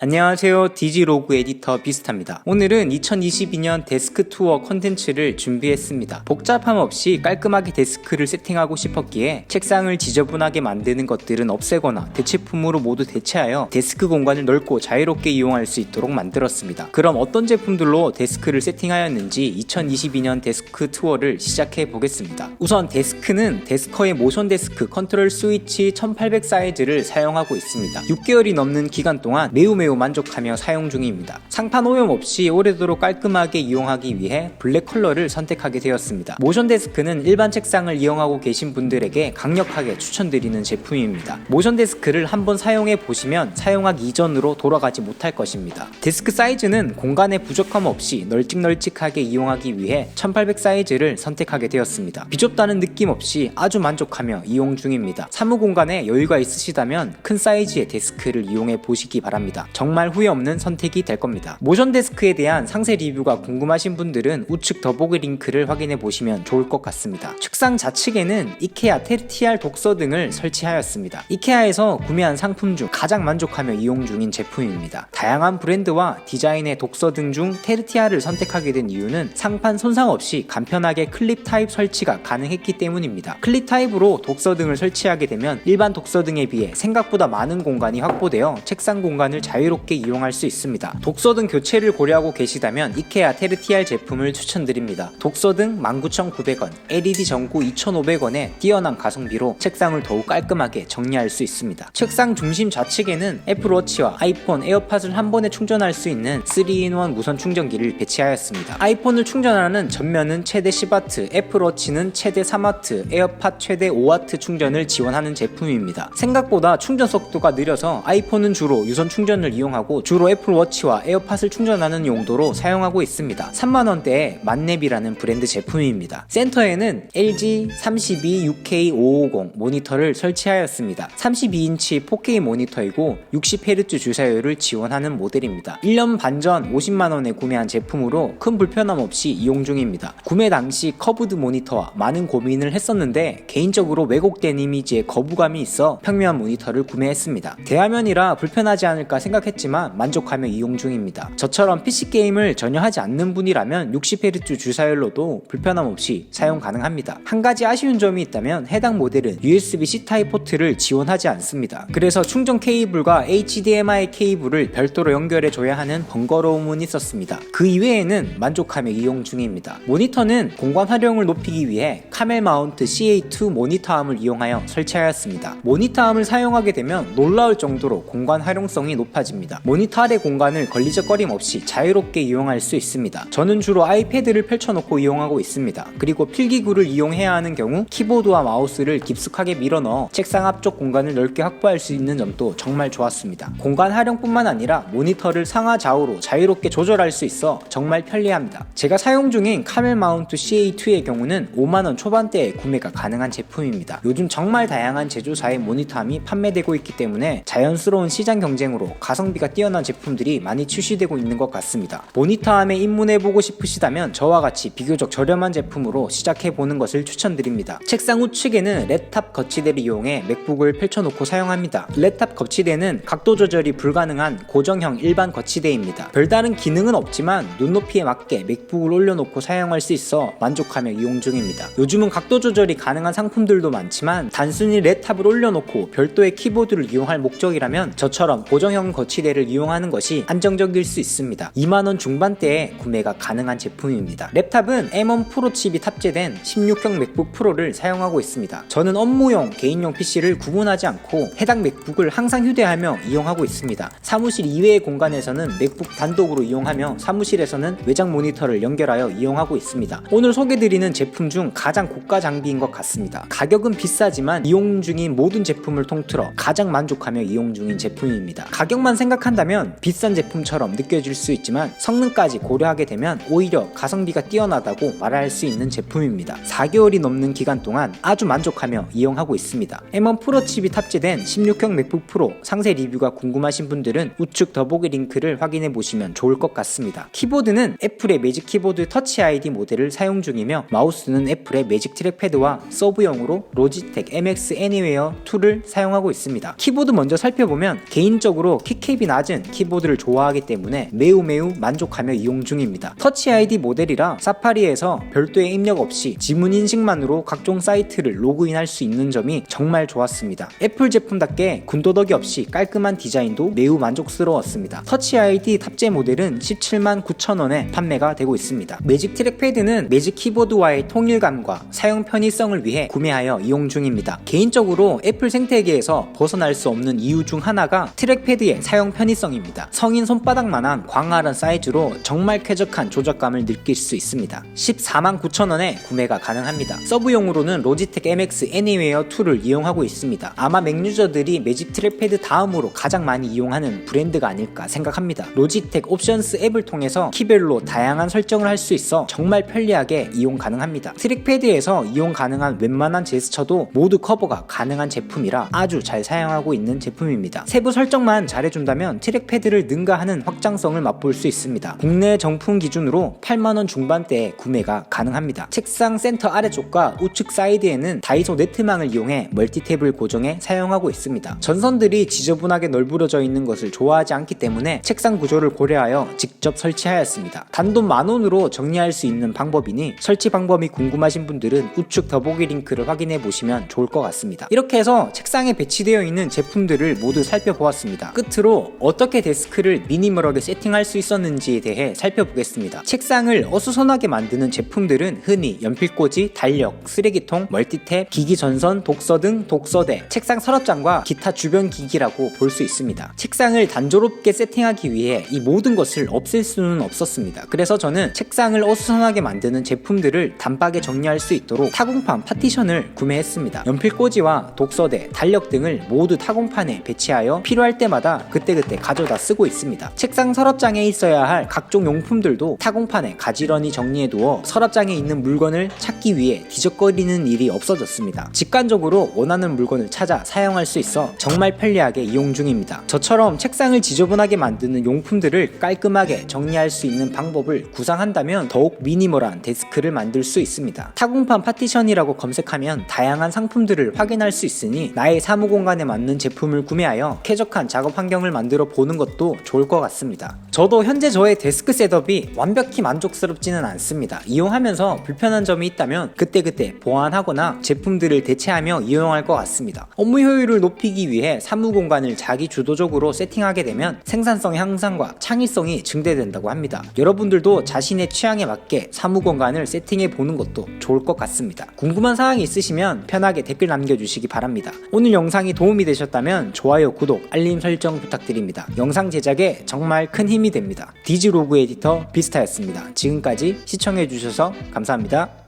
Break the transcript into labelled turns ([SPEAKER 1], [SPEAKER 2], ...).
[SPEAKER 1] 안녕하세요. 디지로그 에디터 비스타입니다. 오늘은 2022년 데스크 투어 컨텐츠를 준비했습니다. 복잡함 없이 깔끔하게 데스크를 세팅하고 싶었기에 책상을 지저분하게 만드는 것들은 없애거나 대체품으로 모두 대체하여 데스크 공간을 넓고 자유롭게 이용할 수 있도록 만들었습니다. 그럼 어떤 제품들로 데스크를 세팅하였는지 2022년 데스크 투어를 시작해 보겠습니다. 우선 데스크는 데스커의 모션 데스크 컨트롤 스위치 1800 사이즈를 사용하고 있습니다. 6개월이 넘는 기간 동안 매우 만족하며 사용 중입니다. 상판 오염 없이 오래도록 깔끔하게 이용하기 위해 블랙 컬러를 선택하게 되었습니다. 모션 데스크는 일반 책상을 이용하고 계신 분들에게 강력하게 추천드리는 제품입니다. 모션 데스크를 한번 사용해 보시면 사용하기 이전으로 돌아가지 못할 것입니다. 데스크 사이즈는 공간의 부족함 없이 널찍널찍하게 이용하기 위해 1800 사이즈를 선택하게 되었습니다. 비좁다는 느낌 없이 아주 만족하며 이용 중입니다. 사무 공간에 여유가 있으시다면 큰 사이즈의 데스크를 이용해 보시기 바랍니다. 정말 후회 없는 선택이 될 겁니다. 모션 데스크에 대한 상세 리뷰가 궁금하신 분들은 우측 더보기 링크를 확인해 보시면 좋을 것 같습니다. 책상 좌측에는 이케아 테르티알 독서 등을 설치하였습니다. 이케아에서 구매한 상품 중 가장 만족하며 이용 중인 제품입니다. 다양한 브랜드와 디자인의 독서 등 중 테르티알을 선택하게 된 이유는 상판 손상 없이 간편하게 클립 타입 설치가 가능했기 때문입니다. 클립 타입으로 독서 등을 설치하게 되면 일반 독서 등에 비해 생각보다 많은 공간이 확보되어 책상 공간을 자유롭게 이용할 수 있습니다. 독서등 교체를 고려하고 계시다면 이케아 테르티알 제품을 추천드립니다. 독서등 19,900원, LED 전구 2,500원에 뛰어난 가성비로 책상을 더욱 깔끔하게 정리할 수 있습니다. 책상 중심 좌측에는 애플워치와 아이폰 에어팟을 한 번에 충전할 수 있는 3-in-1 무선 충전기를 배치하였습니다. 아이폰을 충전하는 전면은 최대 10W, 애플워치는 최대 3W, 에어팟 최대 5W 충전을 지원하는 제품입니다. 생각보다 충전 속도가 느려서 아이폰은 주로 유선 충전을 이용하고 주로 애플워치와 에어팟을 충전하는 용도로 사용하고 있습니다. 3만원대의 만렙이라는 브랜드 제품입니다. 센터에는 LG 32UK550 모니터를 설치하였습니다. 32인치 4K 모니터이고 60Hz 주사율을 지원하는 모델입니다. 1년 반 전 50만원에 구매한 제품으로 큰 불편함 없이 이용 중입니다. 구매 당시 커브드 모니터와 많은 고민을 했었는데 개인적으로 왜곡된 이미지에 거부감이 있어 평면한 모니터를 구매했습니다. 대화면이라 불편하지 않을까 생각했지만 만족하며 이용 중입니다. 저처럼 PC게임을 전혀 하지 않는 분이라면 60Hz 주사율로도 불편함 없이 사용 가능합니다. 한 가지 아쉬운 점이 있다면 해당 모델은 USB-C 타입 포트를 지원하지 않습니다. 그래서 충전 케이블과 HDMI 케이블을 별도로 연결해 줘야 하는 번거로움은 있었습니다. 그 이외에는 만족하며 이용 중입니다. 모니터는 공간 활용을 높이기 위해 카멜 마운트 CA2 모니터암을 이용하여 설치하였습니다. 모니터암을 사용하게 되면 놀라울 정도로 공간 활용성이 높아집니다. 모니터 아래 공간을 걸리적거림 없이 자유롭게 이용할 수 있습니다. 저는 주로 아이패드를 펼쳐놓고 이용하고 있습니다. 그리고 필기구를 이용해야 하는 경우 키보드와 마우스를 깊숙하게 밀어넣어 책상 앞쪽 공간을 넓게 확보할 수 있는 점도 정말 좋았습니다. 공간 활용뿐만 아니라 모니터를 상하 좌우로 자유롭게 조절할 수 있어 정말 편리합니다. 제가 사용 중인 카멜 마운트 CA2의 경우는 5만원 초반대에 구매가 가능한 제품입니다. 요즘 정말 다양한 제조사의 모니터함이 판매되고 있기 때문에 자연스러운 시장 경쟁으로 가성비가 뛰어난 제품들이 많이 출시되고 있는 것 같습니다. 모니터함에 입문해보고 싶으시다면 저와 같이 비교적 저렴한 제품으로 시작해보는 것을 추천드립니다. 책상 우측에는 랩탑 거치대를 이용해 맥북을 펼쳐놓고 사용합니다. 랩탑 거치대는 각도 조절이 불가능한 고정형 일반 거치대입니다. 별다른 기능은 없지만 눈높이에 맞게 맥북을 올려놓고 사용할 수 있어 만족하며 이용 중입니다. 요즘은 각도 조절이 가능한 상품들도 많지만 단순히 랩탑을 올려놓고 별도의 키보드를 이용할 목적이라면 저처럼 고정형 거치대를 이용하는 것이 안정적일 수 있습니다. 2만원 중반대에 구매가 가능한 제품입니다. 랩탑은 M1 프로 칩이 탑재된 16형 맥북 프로를 사용하고 있습니다. 저는 업무용, 개인용 PC를 구분하지 않고 해당 맥북을 항상 휴대하며 이용하고 있습니다. 사무실 이외의 공간에서는 맥북 단독으로 이용하며 사무실에서는 외장 모니터를 연결하여 이용하고 있습니다. 오늘 소개드리는 제품 중 가장 고가 장비인 것 같습니다. 가격은 비싸지만 이용 중인 모든 제품을 통틀어 가장 만족하며 이용 중인 제품입니다. 가격만 생각한다면 비싼 제품처럼 느껴질 수 있지만 성능까지 고려하게 되면 오히려 가성비가 뛰어나다고 말할 수 있는 제품입니다. 4개월이 넘는 기간 동안 아주 만족하며 이용하고 있습니다. M1 프로 칩이 탑재된 16형 맥북 프로 상세 리뷰가 궁금하신 분들은 우측 더보기 링크를 확인해 보시면 좋을 것 같습니다. 키보드는 애플의 매직 키보드 터치 ID 모델을 사용 중이며 마우스는 애플의 매직 트랙패드와 서브용으로 로지텍 MX 애니웨어 2를 사용하고 있습니다. 키보드 먼저 살펴보면 개인적으로 키케 스케일이 낮은 키보드를 좋아하기 때문에 매우 만족하며 이용 중입니다. 터치 ID 모델이라 사파리에서 별도의 입력 없이 지문 인식만으로 각종 사이트를 로그인할 수 있는 점이 정말 좋았습니다. 애플 제품답게 군더더기 없이 깔끔한 디자인도 매우 만족스러웠습니다. 터치 ID 탑재 모델은 179,000원에 판매가 되고 있습니다. 매직 트랙패드는 매직 키보드와의 통일감과 사용 편의성을 위해 구매하여 이용 중입니다. 개인적으로 애플 생태계에서 벗어날 수 없는 이유 중 하나가 트랙패드의 사용 편의성입니다. 성인 손바닥만한 광활한 사이즈로 정말 쾌적한 조작감을 느낄 수 있습니다. 149,000원에 구매가 가능합니다. 서브용으로는 로지텍 MX 애니웨어 2를 이용하고 있습니다. 아마 맥유저들이 매직 트랙패드 다음으로 가장 많이 이용하는 브랜드가 아닐까 생각합니다. 로지텍 옵션스 앱을 통해서 키별로 다양한 설정을 할 수 있어 정말 편리하게 이용 가능합니다. 트랙패드에서 이용 가능한 웬만한 제스처도 모두 커버가 가능한 제품이라 아주 잘 사용하고 있는 제품입니다. 세부 설정만 잘해준다면 트랙패드를 능가하는 확장성을 맛볼 수 있습니다. 국내 정품 기준으로 8만원 중반대에 구매가 가능합니다. 책상 센터 아래쪽과 우측 사이드에는 다이소 네트망을 이용해 멀티탭을 고정해 사용하고 있습니다. 전선들이 지저분하게 널브러져 있는 것을 좋아하지 않기 때문에 책상 구조를 고려하여 직접 설치하였습니다. 단돈 10,000원으로 정리할 수 있는 방법이니 설치 방법이 궁금하신 분들은 우측 더보기 링크를 확인해 보시면 좋을 것 같습니다. 이렇게 해서 책상에 배치되어 있는 제품들을 모두 살펴보았습니다. 끝으로 어떻게 데스크를 미니멀하게 세팅할 수 있었는지에 대해 살펴보겠습니다. 책상을 어수선하게 만드는 제품들은 흔히 연필꽂이, 달력, 쓰레기통, 멀티탭, 기기 전선, 독서 등 독서대, 책상 서랍장과 기타 주변 기기라고 볼 수 있습니다. 책상을 단조롭게 세팅하기 위해 이 모든 것을 없앨 수는 없었습니다. 그래서 저는 책상을 어수선하게 만드는 제품들을 단박에 정리할 수 있도록 타공판 파티션을 구매했습니다. 연필꽂이와 독서대, 달력 등을 모두 타공판에 배치하여 필요할 때마다 그때그때 가져다 쓰고 있습니다. 책상 서랍장에 있어야 할 각종 용품들도 타공판에 가지런히 정리해두어 서랍장에 있는 물건을 찾기 위해 뒤적거리는 일이 없어졌습니다. 직관적으로 원하는 물건을 찾아 사용할 수 있어 정말 편리하게 이용 중입니다. 저처럼 책상을 지저분하게 만드는 용품들을 깔끔하게 정리할 수 있는 방법을 구상한다면 더욱 미니멀한 데스크를 만들 수 있습니다. 타공판 파티션이라고 검색하면 다양한 상품들을 확인할 수 있으니 나의 사무 공간에 맞는 제품을 구매하여 쾌적한 작업 환경을 만들어 보는 것도 좋을 것 같습니다. 저도 현재 저의 데스크 셋업이 완벽히 만족스럽지는 않습니다. 이용하면서 불편한 점이 있다면 그때그때 보완하거나 제품들을 대체하며 이용할 것 같습니다. 업무 효율을 높이기 위해 사무 공간을 자기 주도적으로 세팅하게 되면 생산성 향상과 창의성이 증대된다고 합니다. 여러분들도 자신의 취향에 맞게 사무 공간을 세팅해 보는 것도 좋을 것 같습니다. 궁금한 사항이 있으시면 편하게 댓글 남겨주시기 바랍니다. 오늘 영상이 도움이 되셨다면 좋아요, 구독, 알림 설정 부탁드립니다. 영상 제작에 정말 큰 힘이 됩니다. 디지로그 에디터 비스타였습니다. 지금까지 시청해주셔서 감사합니다.